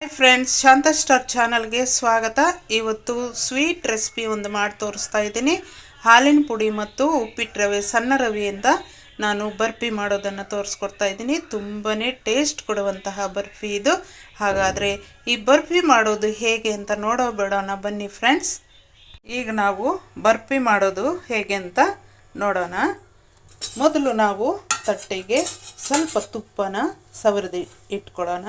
Hi friends, ಶಾಂತ star ಚಾನಲ್ಗೆ ಸ್ವಾಗತ. ಇವತ್ತು ಸ್ವೀಟ್ ರೆಸಿಪಿ ಒಂದು ಮಾಡಿ ತೋರಿಸ್ತಾ ಇದ್ದೀನಿ. ಹಾಲಿನ ಪುಡಿ ಮತ್ತು ಉಪ್ಪಿಟ್ಟು ರವೆ, ಸಣ್ಣ ರವೆಯಿಂದ ನಾನು ಬರ್ಫಿ ಮಾಡೋದನ್ನು ತೋರಿಸ್ಕೊಡ್ತಾ ಇದ್ದೀನಿ. ತುಂಬಾ ಟೇಸ್ಟ್ ಕೊಡುವಂತಹ ಬರ್ಫಿ ಇದು. ಹಾಗಾದರೆ ಈ ಬರ್ಫಿ ಮಾಡೋದು ಹೇಗೆ ಅಂತ ಬಿಡೋಣ ಬನ್ನಿ ಫ್ರೆಂಡ್ಸ್. ಈಗ ನಾವು ಬರ್ಫಿ ಮಾಡೋದು ಹೇಗೆ ಅಂತ ನೋಡೋಣ. ಮೊದಲು ನಾವು ತಟ್ಟೆಗೆ ಸ್ವಲ್ಪ ತುಪ್ಪನ ಸವರಿದು ಇಟ್ಕೊಳ್ಳೋಣ.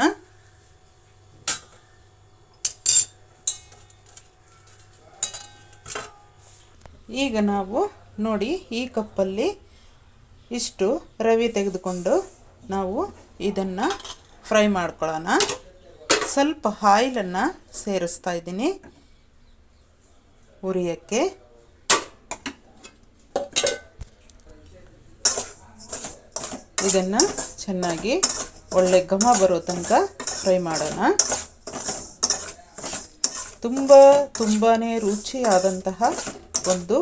ಈಗ ನಾವು ನೋಡಿ, ಈ ಕಪ್ಪಲ್ಲಿ ಇಷ್ಟು ರವೆ ತೆಗೆದುಕೊಂಡು ನಾವು ಇದನ್ನು ಫ್ರೈ ಮಾಡ್ಕೊಳ್ಳೋಣ. ಸ್ವಲ್ಪ ಆಯಿಲನ್ನು ಸೇರಿಸ್ತಾ ಇದ್ದೀನಿ ಉರಿಯೋಕ್ಕೆ. ಇದನ್ನು ಚೆನ್ನಾಗಿ ಒಳ್ಳೆ ಘಮ ಬರೋ ತನಕ ಫ್ರೈ ಮಾಡೋಣ. ತುಂಬಾ ರುಚಿಯಾದಂತಹ ಒಂದು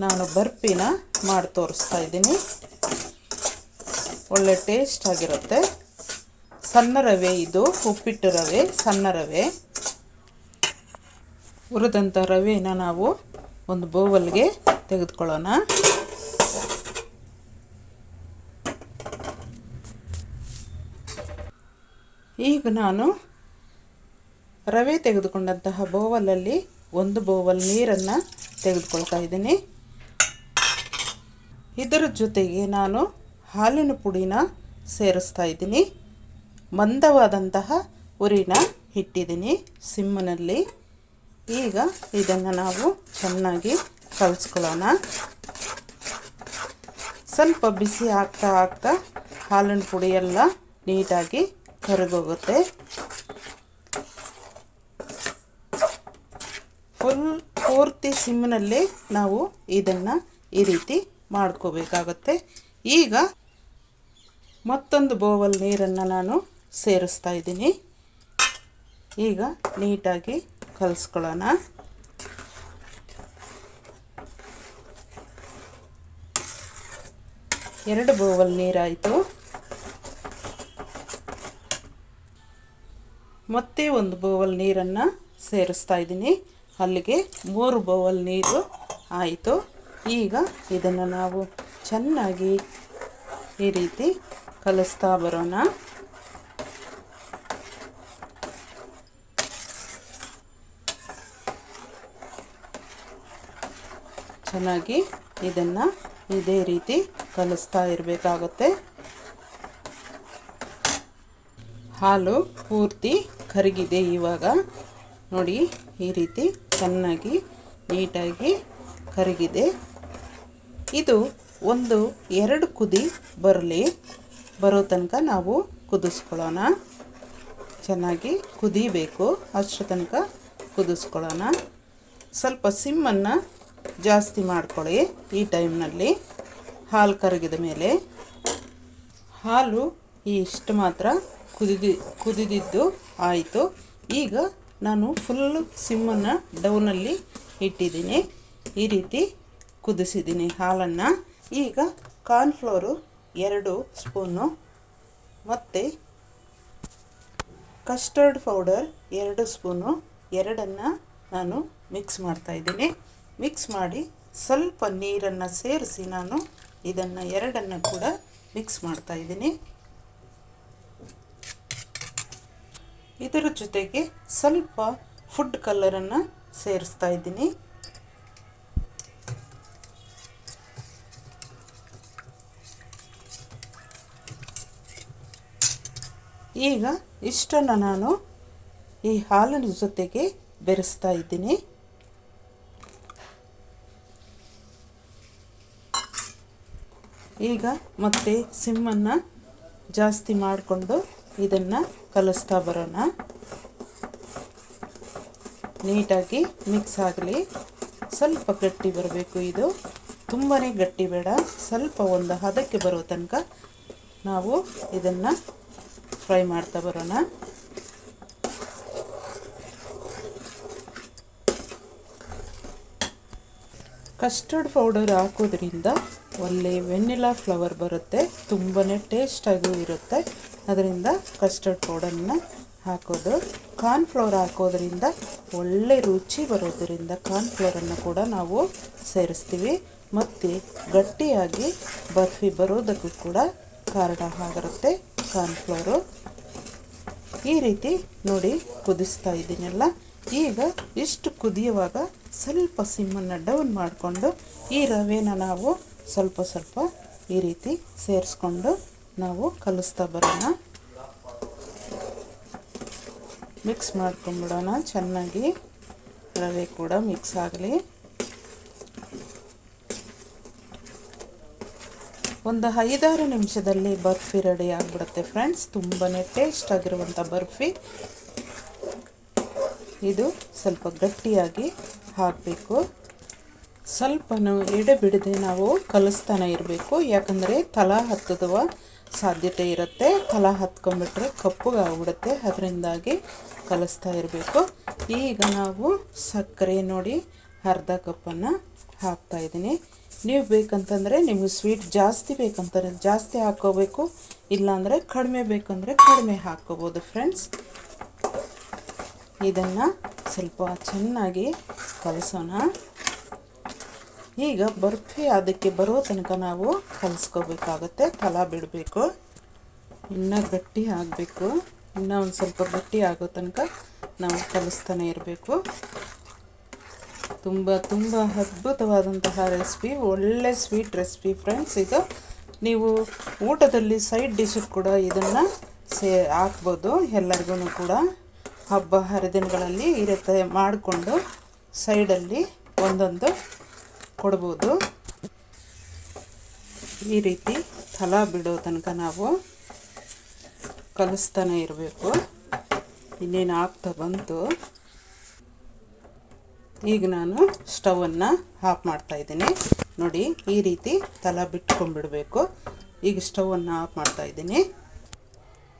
ನಾನು ಬರ್ಫಿನ ಮಾಡಿ ತೋರಿಸ್ತಾ ಇದ್ದೀನಿ. ಒಳ್ಳೆ ಟೇಸ್ಟ್ ಆಗಿರುತ್ತೆ. ಸಣ್ಣ ರವೆ ಇದು, ಉಪ್ಪಿಟ್ಟು ರವೆ, ಸಣ್ಣ ರವೆ. ಹುರಿದಂಥ ರವೆನ ನಾವು ಒಂದು ಬೌಲ್ಗೆ ತೆಗೆದುಕೊಳ್ಳೋಣ. ಈಗ ನಾನು ರವೆ ತೆಗೆದುಕೊಂಡಂತಹ ಬೌಲಲ್ಲಿ ಒಂದು ಬೌಲ್ ನೀರನ್ನು ತೆಗೆದುಕೊಳ್ತಾ ಇದ್ದೀನಿ. ಇದರ ಜೊತೆಗೆ ನಾನು ಹಾಲಿನ ಪುಡಿನ ಸೇರಿಸ್ತಾ ಇದ್ದೀನಿ. ಮಂದವಾದಂತಹ ಉರಿನ ಇಟ್ಟಿದ್ದೀನಿ ಸಿಮ್ಮಿನಲ್ಲಿ. ಈಗ ಇದನ್ನು ನಾವು ಚೆನ್ನಾಗಿ ಕಲಿಸ್ಕೊಳ್ಳೋಣ. ಸ್ವಲ್ಪ ಬಿಸಿ ಆಗ್ತಾ ಹಾಲಿನ ಪುಡಿ ಎಲ್ಲ ನೀಟಾಗಿ ಕರಗೋಗುತ್ತೆ. ಪೂರ್ತಿ ಸಿಮ್ಮಿನಲ್ಲಿ ನಾವು ಇದನ್ನು ಈ ರೀತಿ ಮಾಡ್ಕೋಬೇಕಾಗತ್ತೆ. ಈಗ ಮತ್ತೊಂದು ಬೌಲ್ ನೀರನ್ನು ನಾನು ಸೇರಿಸ್ತಾ ಇದ್ದೀನಿ. ಈಗ ನೀಟಾಗಿ ಕಲಿಸ್ಕೊಳ್ಳೋಣ. ಎರಡು ಬೌಲ್ ನೀರಾಯಿತು. ಮತ್ತೆ ಒಂದು ಬೌಲ್ ನೀರನ್ನು ಸೇರಿಸ್ತಾ ಇದ್ದೀನಿ. ಅಲ್ಲಿಗೆ 3 ಬೌಲ್ ನೀರು ಆಯಿತು. ಈಗ ಇದನ್ನು ನಾವು ಚೆನ್ನಾಗಿ ಈ ರೀತಿ ಕಲಿಸ್ತಾ ಬರೋಣ. ಚೆನ್ನಾಗಿ ಇದನ್ನು ಇದೇ ರೀತಿ ಕಲಿಸ್ತಾ ಇರಬೇಕಾಗುತ್ತೆ. ಹಾಲು ಪೂರ್ತಿ ಕರಗಿದೆ. ಇವಾಗ ನೋಡಿ, ಈ ರೀತಿ ಚೆನ್ನಾಗಿ ನೀಟಾಗಿ ಕರಗಿದೆ. ಇದು 1-2 ಕುದಿ ಬರೋ ತನಕ ನಾವು ಕುದಿಸ್ಕೊಳ್ಳೋಣ. ಚೆನ್ನಾಗಿ ಕುದಿಬೇಕು, ಅಷ್ಟರ ತನಕ ಕುದಿಸ್ಕೊಳ್ಳೋಣ. ಸ್ವಲ್ಪ ಸಿಮ್ಮನ್ನು ಜಾಸ್ತಿ ಮಾಡ್ಕೊಳ್ಳಿ ಈ ಟೈಮ್ನಲ್ಲಿ. ಹಾಲು ಕರಗಿದ ಮೇಲೆ ಹಾಲು ಇಷ್ಟು ಮಾತ್ರ ಕುದಿದಿದ್ದು ಆಯಿತು. ಈಗ ನಾನು ಫುಲ್ಲು ಸಿಮ್ಮನ್ನು ಡೌನಲ್ಲಿ ಇಟ್ಟಿದ್ದೀನಿ. ಈ ರೀತಿ ಕುದಿಸಿದ್ದೀನಿ ಹಾಲನ್ನು. ಈಗ ಕಾರ್ನ್ಫ್ಲೋರು 2 ಸ್ಪೂನು ಮತ್ತು ಕಸ್ಟರ್ಡ್ ಪೌಡರ್ 2 ಸ್ಪೂನು, ಎರಡನ್ನು ನಾನು ಮಿಕ್ಸ್ ಮಾಡ್ತಾಯಿದ್ದೀನಿ. ಮಿಕ್ಸ್ ಮಾಡಿ ಸ್ವಲ್ಪ ನೀರನ್ನು ಸೇರಿಸಿ ನಾನು ಇದನ್ನು ಎರಡನ್ನು ಕೂಡ ಮಿಕ್ಸ್ ಮಾಡ್ತಾಯಿದ್ದೀನಿ. ಇದರ ಜೊತೆಗೆ ಸ್ವಲ್ಪ ಫುಡ್ ಕಲರನ್ನು ಸೇರಿಸ್ತಾ ಇದ್ದೀನಿ. ಈಗ ಇಷ್ಟನ್ನು ನಾನು ಈ ಹಾಲಿನ ಜೊತೆಗೆ ಬೆರೆಸ್ತಾ ಇದ್ದೀನಿ. ಈಗ ಮತ್ತೆ ಸಿಮ್ಮನ್ನು ಜಾಸ್ತಿ ಮಾಡಿಕೊಂಡು ಇದನ್ನು ಕಲಿಸ್ತಾ ಬರೋಣ. ನೀಟಾಗಿ ಮಿಕ್ಸ್ ಆಗಲಿ. ಸ್ವಲ್ಪ ಗಟ್ಟಿ ಬರಬೇಕು. ಇದು ತುಂಬಾ ಗಟ್ಟಿ ಬೇಡ, ಸ್ವಲ್ಪ ಒಂದು ಹದಕ್ಕೆ ಬರೋ ತನಕ ನಾವು ಇದನ್ನು ಫ್ರೈ ಮಾಡ್ತಾ ಬರೋಣ. ಕಸ್ಟರ್ಡ್ ಪೌಡರ್ ಹಾಕೋದ್ರಿಂದ ಒಳ್ಳೆ ವೆನಿಲಾ ಫ್ಲೇವರ್ ಬರುತ್ತೆ, ತುಂಬಾ ಟೇಸ್ಟಾಗೂ ಇರುತ್ತೆ. ಅದರಿಂದ ಕಸ್ಟರ್ಡ್ ಪೌಡರನ್ನ ಹಾಕೋದು. ಕಾರ್ನ್ಫ್ಲೋರ್ ಹಾಕೋದ್ರಿಂದ ಒಳ್ಳೆ ರುಚಿ ಬರೋದರಿಂದ ಕಾರ್ನ್ಫ್ಲೋರನ್ನು ಕೂಡ ನಾವು ಸೇರಿಸ್ತೀವಿ ಮತ್ತು ಗಟ್ಟಿಯಾಗಿ ಬರ್ಫಿ ಬರೋದಕ್ಕೂ ಕೂಡ ಕಾರಣ ಆಗಿರುತ್ತೆ ಕಾರ್ನ್ಫ್ಲೋರು. ಈ ರೀತಿ ನೋಡಿ ಕುದಿಸ್ತಾ ಇದ್ದೀನಲ್ಲ. ಈಗ ಇಷ್ಟು ಕುದಿಯುವಾಗ ಸ್ವಲ್ಪ ಸಿಮ್ಮನ್ನು ಡೌನ್ ಮಾಡಿಕೊಂಡು ಈ ರವೆನ ನಾವು ಸ್ವಲ್ಪ ಸ್ವಲ್ಪ ಈ ರೀತಿ ಸೇರಿಸ್ಕೊಂಡು ನಾವು ಕಲಿಸ್ತಾ ಬರೋಣ. ಮಿಕ್ಸ್ ಮಾಡ್ಕೊಂಡ್ಬಿಡೋಣ ಚೆನ್ನಾಗಿ, ರವೆ ಕೂಡ ಮಿಕ್ಸ್ ಆಗಲಿ. ಒಂದು 5-6 ನಿಮಿಷದಲ್ಲಿ ಬರ್ಫಿ ರೆಡಿ ಆಗಿಬಿಡುತ್ತೆ ಫ್ರೆಂಡ್ಸ್. ತುಂಬಾ ಟೇಸ್ಟ್ ಆಗಿರುವಂಥ ಬರ್ಫಿ. ಇದು ಸ್ವಲ್ಪ ಗಟ್ಟಿಯಾಗಿ ಹಾಕಬೇಕು. ಸ್ವಲ್ಪನೂ ಎಡೆ ಬಿಡದೆ ನಾವು ಕಲಿಸ್ತಾನೆ ಇರಬೇಕು, ಯಾಕಂದರೆ ತಳ ಹತ್ತುವ ಸಾಧ್ಯತೆ ಇರುತ್ತೆ. ತಳ ಹತ್ಕೊಂಡ್ಬಿಟ್ರೆ ಕಪ್ಪುಗಾಗ್ಬಿಡುತ್ತೆ, ಅದರಿಂದಾಗಿ ಕಲಿಸ್ತಾ ಇರಬೇಕು. ಈಗ ನಾವು ಸಕ್ಕರೆ ನೋಡಿ ಅರ್ಧ ಕಪ್ಪನ್ನು ಹಾಕ್ತಾಯಿದ್ದೀನಿ. ನೀವು ಬೇಕಂತಂದರೆ ನಿಮಗೆ ಸ್ವೀಟ್ ಜಾಸ್ತಿ ಬೇಕಂತಂದರೆ ಜಾಸ್ತಿ ಹಾಕ್ಕೋಬೇಕು, ಇಲ್ಲಾಂದರೆ ಕಡಿಮೆ ಬೇಕಂದರೆ ಕಡಿಮೆ ಹಾಕ್ಕೋಬೋದು ಫ್ರೆಂಡ್ಸ್. ಇದನ್ನು ಸ್ವಲ್ಪ ಚೆನ್ನಾಗಿ ಕಲಸೋಣ. ಈಗ ಬರ್ಫಿ ಅದಕ್ಕೆ ಬರೋ ತನಕ ನಾವು ಕಲಿಸ್ಕೋಬೇಕಾಗತ್ತೆ. ತಳ ಬಿಡಬೇಕು, ಇನ್ನೂ ಗಟ್ಟಿ ಆಗಬೇಕು. ಇನ್ನೂ ಒಂದು ಸ್ವಲ್ಪ ಗಟ್ಟಿ ಆಗೋ ತನಕ ನಾವು ಕಲಿಸ್ತಾನೆ ಇರಬೇಕು. ತುಂಬ ಅದ್ಭುತವಾದಂತಹ ರೆಸಿಪಿ, ಒಳ್ಳೆ ಸ್ವೀಟ್ ರೆಸಿಪಿ ಫ್ರೆಂಡ್ಸ್. ಇದು ನೀವು ಊಟದಲ್ಲಿ ಸೈಡ್ ಡಿಶ್ ಕೂಡ ಇದನ್ನು ಹಾಕ್ಬೋದು. ಎಲ್ಲರಿಗೂ ಕೂಡ ಹಬ್ಬ ಹರಿದಿನಗಳಲ್ಲಿ ಈ ರೀತಿ ಮಾಡಿಕೊಂಡು ಸೈಡಲ್ಲಿ ಒಂದೊಂದು ಕೊಡ್ಬೋದು. ಈ ರೀತಿ ತಳ ಬಿಡೋ ತನಕ ನಾವು ಕಲಿಸ್ತಾನೆ ಇರಬೇಕು. ಇನ್ನೇನು ಆಗ್ತಾ ಬಂತು. ಈಗ ನಾನು ಸ್ಟವನ್ನು ಆಫ್ ಮಾಡ್ತಾಯಿದ್ದೀನಿ. ನೋಡಿ ಈ ರೀತಿ ತಳ ಬಿಟ್ಕೊಂಡ್ಬಿಡಬೇಕು. ಈಗ ಸ್ಟವನ್ನು ಆಫ್ ಮಾಡ್ತಾಯಿದ್ದೀನಿ.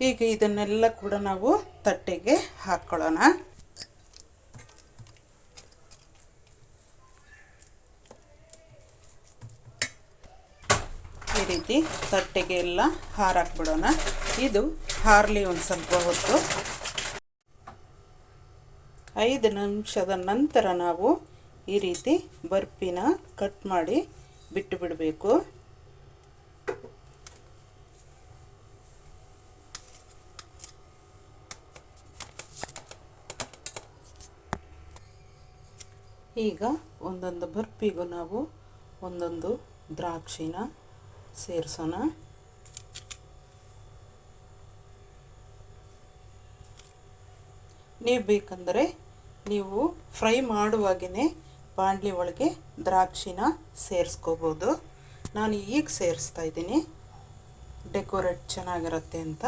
ಈಗ ಇದನ್ನೆಲ್ಲ ಕೂಡ ನಾವು ತಟ್ಟೆಗೆ ಹಾಕ್ಕೊಳ್ಳೋಣ. ಈ ರೀತಿ ತಟ್ಟೆಗೆ ಎಲ್ಲ ಹಾರಾಕ್ಬಿಡೋಣ. ಇದು ಹಾರಲಿ ಒಂದು ಸ್ವಲ್ಪ ಹೊತ್ತು. 5 ನಿಮಿಷದ ನಂತರ ನಾವು ಈ ರೀತಿ ಬರ್ಫಿನ ಕಟ್ ಮಾಡಿ ಬಿಟ್ಟು ಬಿಡಬೇಕು. ಈಗ ಒಂದೊಂದು ಬರ್ಫಿಗೂ ನಾವು ಒಂದೊಂದು ದ್ರಾಕ್ಷಿನ ಸೇರಿಸೋಣ. ನೀವು ಬೇಕಂದರೆ ನೀವು ಫ್ರೈ ಮಾಡುವಾಗೇ ಬಾಣಲಿ ಒಳಗೆ ದ್ರಾಕ್ಷಿನ ಸೇರಿಸ್ಕೋಬೋದು. ನಾನು ಈಗ ಸೇರಿಸ್ತಾ ಇದ್ದೀನಿ, ಡೆಕೋರೇಟ್ ಚೆನ್ನಾಗಿರುತ್ತೆ ಅಂತ.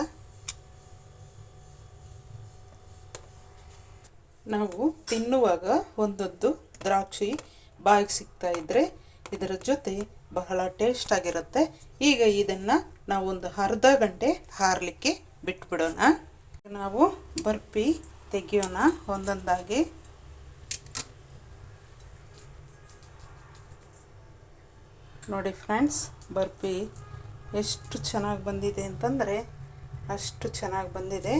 ನಾವು ತಿನ್ನುವಾಗ ಒಂದೊಂದು ದ್ರಾಕ್ಷಿ ಬಾಯಿಗೆ ಸಿಗ್ತಾ ಇದ್ದರೆ ಇದರ ಜೊತೆ ಬಹಳ ಟೇಸ್ಟ್ ಆಗಿರುತ್ತೆ. ಈಗ ಇದನ್ನು ನಾವು ಒಂದು ಅರ್ಧ ಗಂಟೆ ಹಾರಲಿಕ್ಕೆ ಬಿಟ್ಬಿಡೋಣ. ನಾವು ಬರ್ಫಿ ತೆಗಿಯೋಣ ಒಂದೊಂದಾಗಿ. ನೋಡಿ ಫ್ರೆಂಡ್ಸ್, ಬರ್ಫಿ ಎಷ್ಟು ಚೆನ್ನಾಗಿ ಬಂದಿದೆ ಅಂತಂದರೆ ಅಷ್ಟು ಚೆನ್ನಾಗಿ ಬಂದಿದೆ.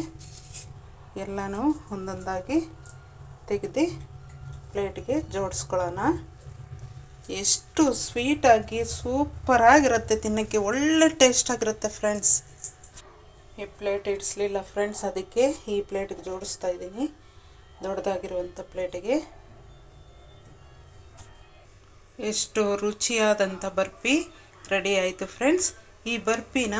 ಎಲ್ಲನೂ ಒಂದೊಂದಾಗಿ ತೆಗೆದು ಪ್ಲೇಟ್ಗೆ ಜೋಡಿಸ್ಕೊಳ್ಳೋಣ. ಎಷ್ಟು ಸ್ವೀಟಾಗಿ ಸೂಪರಾಗಿರುತ್ತೆ, ತಿನ್ನೋಕ್ಕೆ ಒಳ್ಳೆ ಟೇಸ್ಟ್ ಆಗಿರುತ್ತೆ ಫ್ರೆಂಡ್ಸ್. ಈ ಪ್ಲೇಟ್ ಇಡಿಸ್ಲಿಲ್ಲ ಫ್ರೆಂಡ್ಸ್, ಅದಕ್ಕೆ ಈ ಪ್ಲೇಟಿಗೆ ಜೋಡಿಸ್ತಾ ಇದ್ದೀನಿ, ದೊಡ್ಡದಾಗಿರುವಂಥ ಪ್ಲೇಟಿಗೆ. ಎಷ್ಟು ರುಚಿಯಾದಂಥ ಬರ್ಫಿ ರೆಡಿ ಆಯಿತು ಫ್ರೆಂಡ್ಸ್. ಈ ಬರ್ಫಿನ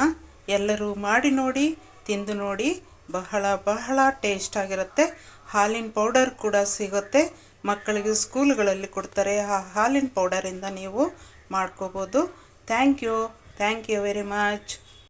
ಎಲ್ಲರೂ ಮಾಡಿ ನೋಡಿ, ತಿಂದು ನೋಡಿ, ಬಹಳ ಟೇಸ್ಟ್ ಆಗಿರುತ್ತೆ. ಹಾಲಿನ ಪೌಡರ್ ಕೂಡ ಸಿಗುತ್ತೆ, ಮಕ್ಕಳಿಗೆ ಸ್ಕೂಲ್ಗಳಲ್ಲಿ ಕೊಡ್ತಾರೆ. ಆ ಹಾಲಿನ ಪೌಡರಿಂದ ನೀವು ಮಾಡ್ಕೋಬೋದು. Thank you very much.